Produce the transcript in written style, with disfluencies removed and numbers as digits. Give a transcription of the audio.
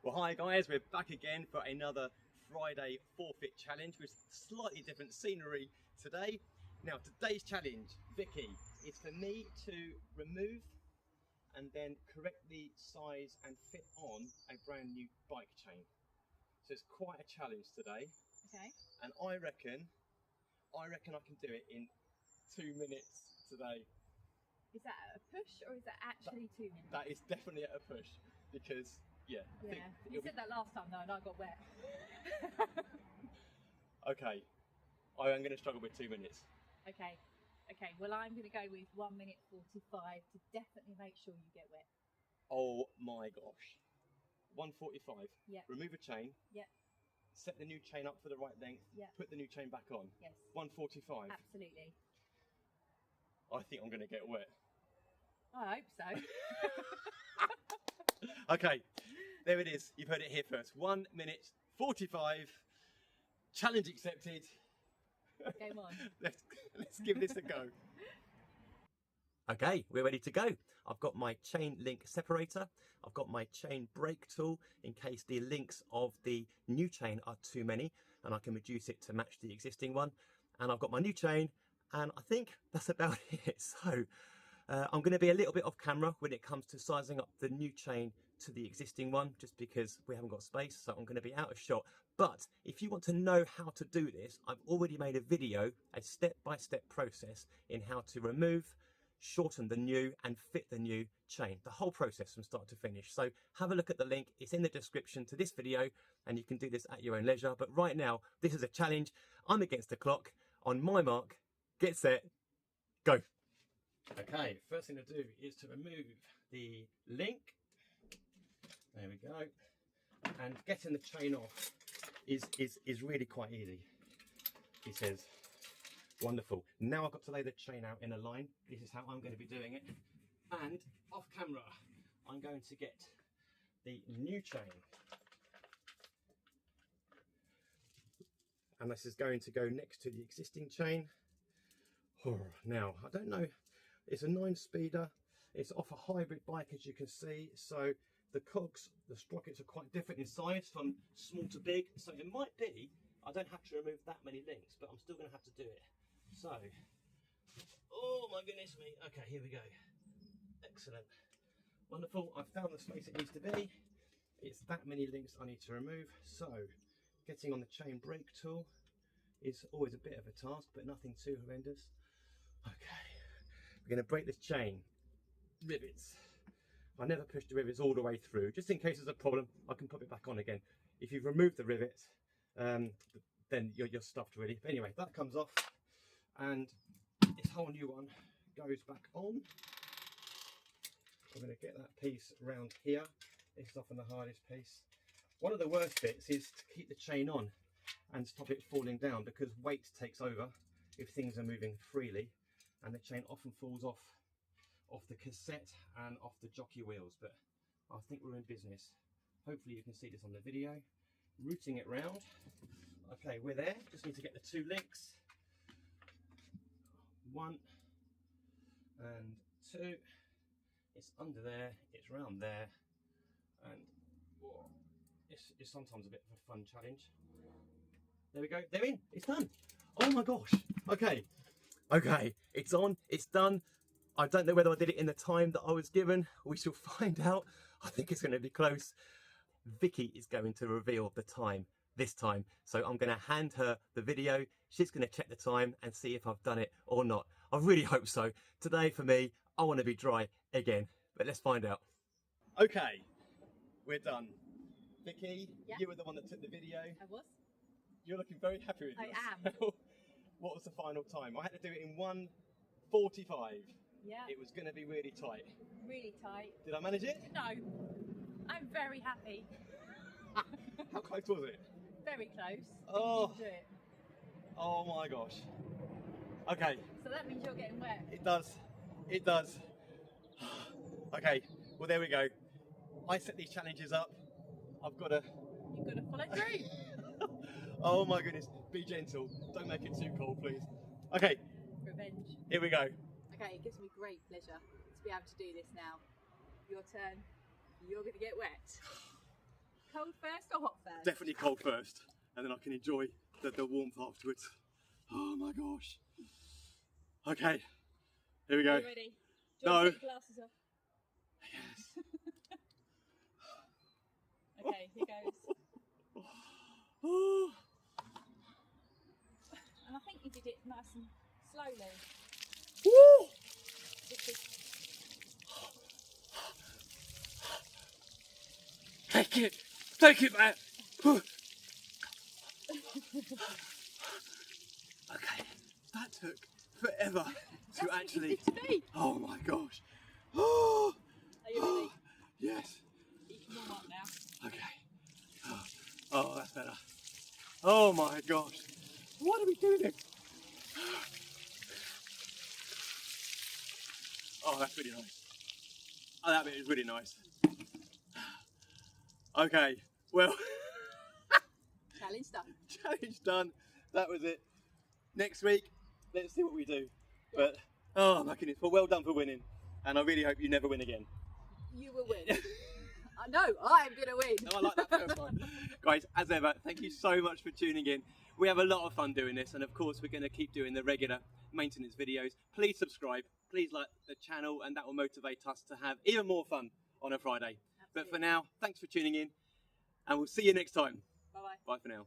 Well, hi guys, we're back again for another Friday forfeit challenge with slightly different scenery today. Now, today's challenge, Vicky, is for me to remove and then correctly size and fit on a brand new bike chain. So it's quite a challenge today. Okay. And I reckon I can do it in 2 minutes today. Is that a push or is that actually 2 minutes? That is definitely at a push because, yeah. You said that last time though and I got wet. Okay, I am going to struggle with 2 minutes. Okay, well I'm going to go with 1 minute 45 to definitely make sure you get wet. Oh my gosh. 1:45. Yeah. Remove a chain. Yeah. Set the new chain up for the right length. Yeah. Put the new chain back on. Yes. 1:45. Absolutely. I think I'm going to get wet. I hope so. Okay, there it is. You've heard it here first. 1 minute 45. Challenge accepted. Game on. Let's give this a go. Okay, we're ready to go. I've got my chain link separator. I've got my chain brake tool in case the links of the new chain are too many and I can reduce it to match the existing one. And I've got my new chain and I think that's about it. So I'm going to be a little bit off camera when it comes to sizing up the new chain to the existing one, just because we haven't got space, so I'm going to be out of shot. But if you want to know how to do this, I've already made a video, a step-by-step process in how to remove, shorten the new and fit the new chain, the whole process from start to finish. So have a look at the link, it's in the description to this video and you can do this at your own leisure. But right now, this is a challenge. I'm against the clock. On my mark, get set, go. Okay, first thing to do is to remove the link. There we go. And getting the chain off is really quite easy. He says, wonderful. Now I've got to lay the chain out in a line. This is how I'm going to be doing it. And off camera, I'm going to get the new chain. And this is going to go next to the existing chain. Now, I don't know. It's a 9-speeder. It's off a hybrid bike, as you can see. So the cogs, the sprockets are quite different in size from small to big. So it might be, I don't have to remove that many links, but I'm still going to have to do it. So, oh my goodness me. Okay, here we go. Excellent. Wonderful. I've found the space it needs to be. It's that many links I need to remove. So, getting on the chain brake tool is always a bit of a task, but nothing too horrendous. Okay. We're going to break this chain. Rivets. I never push the rivets all the way through. Just in case there's a problem, I can pop it back on again. If you've removed the rivets, then you're stuffed really. But anyway, that comes off. And this whole new one goes back on. I'm going to get that piece round here. This is often the hardest piece. One of the worst bits is to keep the chain on and stop it falling down, because weight takes over if things are moving freely. And the chain often falls off the cassette and off the jockey wheels, but I think we're in business. Hopefully you can see this on the video. Routing it round. Okay, we're there. Just need to get the 2 links. 1 and 2. It's under there, it's round there, and it's sometimes a bit of a fun challenge. There we go, they're in, it's done. Oh my gosh. Okay, it's on, it's done. I don't know whether I did it in the time that I was given. We shall find out. I think it's going to be close. Vicky is going to reveal the time this time. So I'm going to hand her the video. She's going to check the time and see if I've done it or not. I really hope so. Today for me, I want to be dry again, but let's find out. Okay, we're done. Vicky, Yeah. You were the one that took the video. I was. You're looking very happy with this. I am. What was the final time? I had to do it in 1:45. Yeah. It was going to be really tight. Really tight. Did I manage it? No. I'm very happy. How close was it? Very close. Oh. You can do it. Oh my gosh. Okay. So that means you're getting wet. It does. It does. Okay. Well, there we go. I set these challenges up. You've got to follow through. Oh my goodness. Be gentle. Don't make it too cold, please. Okay. Revenge. Here we go. Okay, it gives me great pleasure to be able to do this now. Your turn. You're going to get wet. Cold first or hot first? Definitely cold first, and then I can enjoy the warmth afterwards. Oh my gosh. Okay, here we go. Are you ready? Do you want to take your glasses off? Yes. Okay, here goes. Oh. And I think you did it nice and slowly. Woo. Take it back. Okay, that took forever to actually. Oh my gosh. Oh. Are you ready? Yes. You can warm up now. Okay. Oh, that's better. Oh my gosh. What are we doing? Oh, that's really nice. Oh, that bit is really nice. Okay, well. Challenge done. Challenge done. That was it. Next week, let's see what we do. But, oh my goodness. Well, well done for winning. And I really hope you never win again. You will win. I know, I'm going to win. No, I like that first one. Guys, as ever, thank you so much for tuning in. We have a lot of fun doing this, and of course we're going to keep doing the regular maintenance videos. Please subscribe, please like the channel, and that will motivate us to have even more fun on a Friday. Absolutely. But for now, thanks for tuning in, and we'll see you next time. Bye-bye. Bye for now.